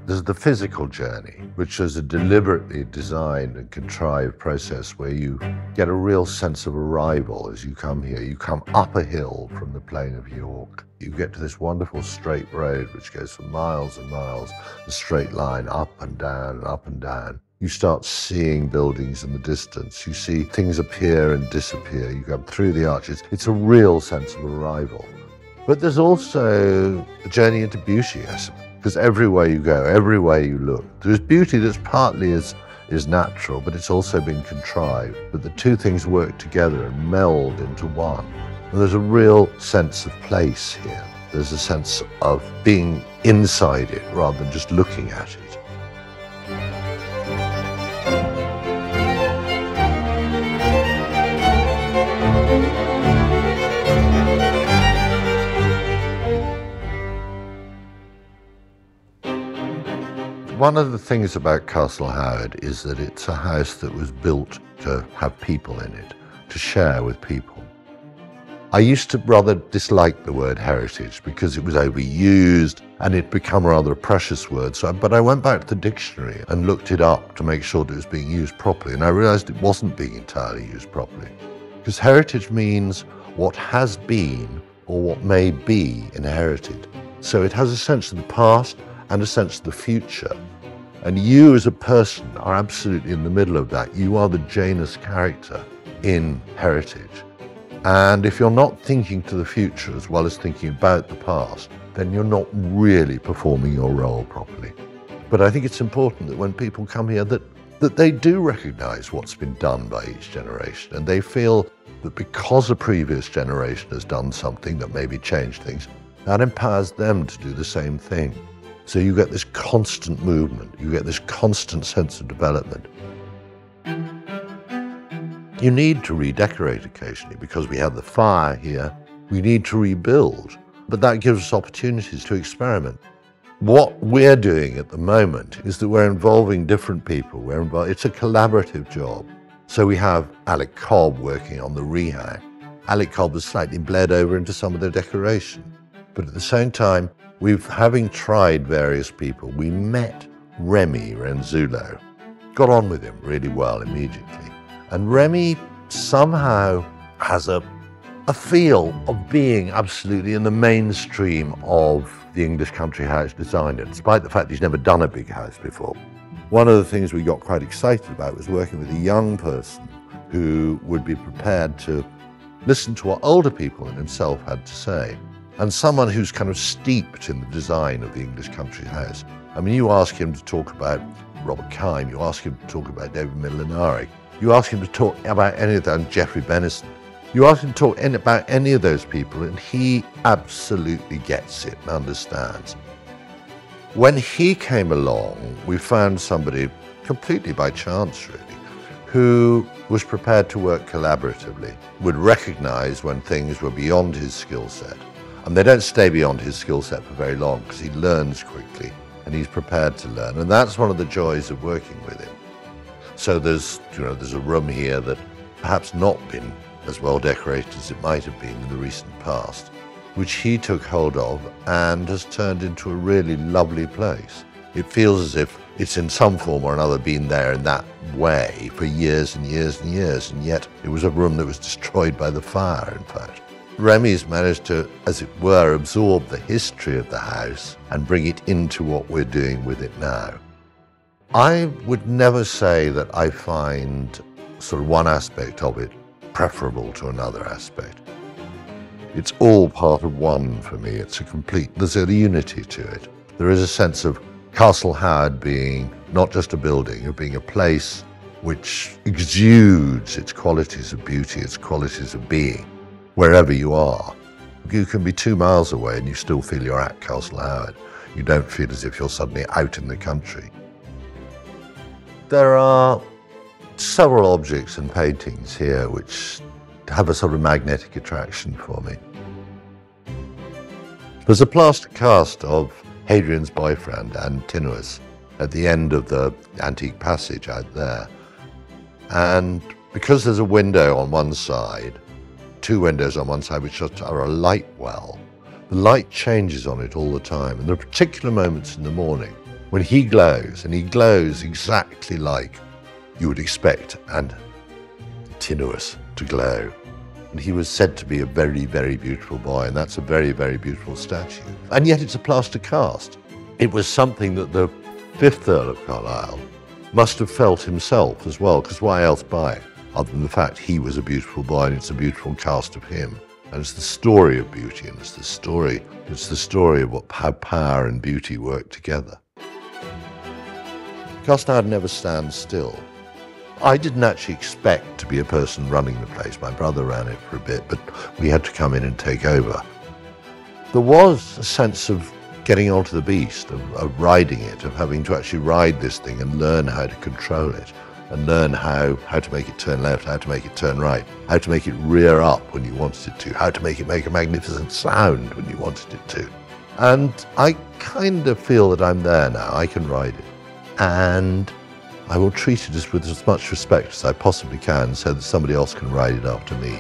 There's the physical journey, which is a deliberately designed and contrived process where you get a real sense of arrival as you come here. You come up a hill from the plain of York. You get to this wonderful straight road which goes for miles and miles, a straight line up and down and up and down. You start seeing buildings in the distance. You see things appear and disappear. You go through the arches. It's a real sense of arrival. But there's also a journey into beauty, I suppose. Because everywhere you go, everywhere you look, there's beauty that's partly is natural, but it's also been contrived. But the two things work together and meld into one. And there's a real sense of place here. There's a sense of being inside it rather than just looking at it. One of the things about Castle Howard is that it's a house that was built to have people in it, to share with people. I used to rather dislike the word heritage because it was overused and it'd become rather a precious word. But I went back to the dictionary and looked it up to make sure that it was being used properly, and I realized it wasn't being entirely used properly. Because heritage means what has been or what may be inherited. So it has a sense of the past and a sense of the future. And you as a person are absolutely in the middle of that. You are the Janus character in heritage. And if you're not thinking to the future as well as thinking about the past, then you're not really performing your role properly. But I think it's important that when people come here that they do recognize what's been done by each generation, and they feel that because a previous generation has done something that maybe changed things, that empowers them to do the same thing. So you get this constant movement, you get this constant sense of development. You need to redecorate occasionally because we have the fire here. We need to rebuild, but that gives us opportunities to experiment. What we're doing at the moment is that we're involving different people. It's a collaborative job. So we have Alec Cobb working on the rehang. Alec Cobb has slightly bled over into some of the decoration, but at the same time, having tried various people, we met Remy Renzullo, got on with him really well immediately. And Remy somehow has a feel of being absolutely in the mainstream of the English country house designer, despite the fact he's never done a big house before. One of the things we got quite excited about was working with a young person who would be prepared to listen to what older people and himself had to say. And someone who's kind of steeped in the design of the English country house. I mean, you ask him to talk about Robert Kime, you ask him to talk about David Millinari, you ask him to talk about any of that, Geoffrey Benison. You ask him to talk about any of those people, and he absolutely gets it and understands. When he came along, we found somebody completely by chance, really, who was prepared to work collaboratively, would recognize when things were beyond his skill set. And they don't stay beyond his skill set for very long because he learns quickly and he's prepared to learn. And that's one of the joys of working with him. So there's a room here that perhaps not been as well decorated as it might have been in the recent past, which he took hold of and has turned into a really lovely place. It feels as if it's in some form or another been there in that way for years and years and years, and yet it was a room that was destroyed by the fire, in fact. Remy's managed to, as it were, absorb the history of the house and bring it into what we're doing with it now. I would never say that I find sort of one aspect of it preferable to another aspect. It's all part of one for me. There's a unity to it. There is a sense of Castle Howard being not just a building, of being a place which exudes its qualities of beauty, its qualities of being. Wherever you are. You can be 2 miles away and you still feel you're at Castle Howard. You don't feel as if you're suddenly out in the country. There are several objects and paintings here which have a sort of magnetic attraction for me. There's a plaster cast of Hadrian's boyfriend, Antinous, at the end of the antique passage out there. And because there's a window on one side, 2 windows on one side which are a light well, the light changes on it all the time, and there are particular moments in the morning when he glows, and he glows exactly like you would expect an Antinous to glow. And he was said to be a very, very beautiful boy, and that's a very, very beautiful statue. And yet it's a plaster cast. It was something that the 5th Earl of Carlisle must have felt himself as well, because why else buy it, other than the fact he was a beautiful boy and it's a beautiful cast of him. And it's the story of beauty, and it's the story of how power and beauty work together. Cast iron never stands still. I didn't actually expect to be a person running the place. My brother ran it for a bit, but we had to come in and take over. There was a sense of getting onto the beast, of riding it, of having to actually ride this thing and learn how to control it, and learn how to make it turn left, how to make it turn right, how to make it rear up when you wanted it to, how to make it make a magnificent sound when you wanted it to. And I kind of feel that I'm there now. I can ride it. And I will treat it with as much respect as I possibly can so that somebody else can ride it after me.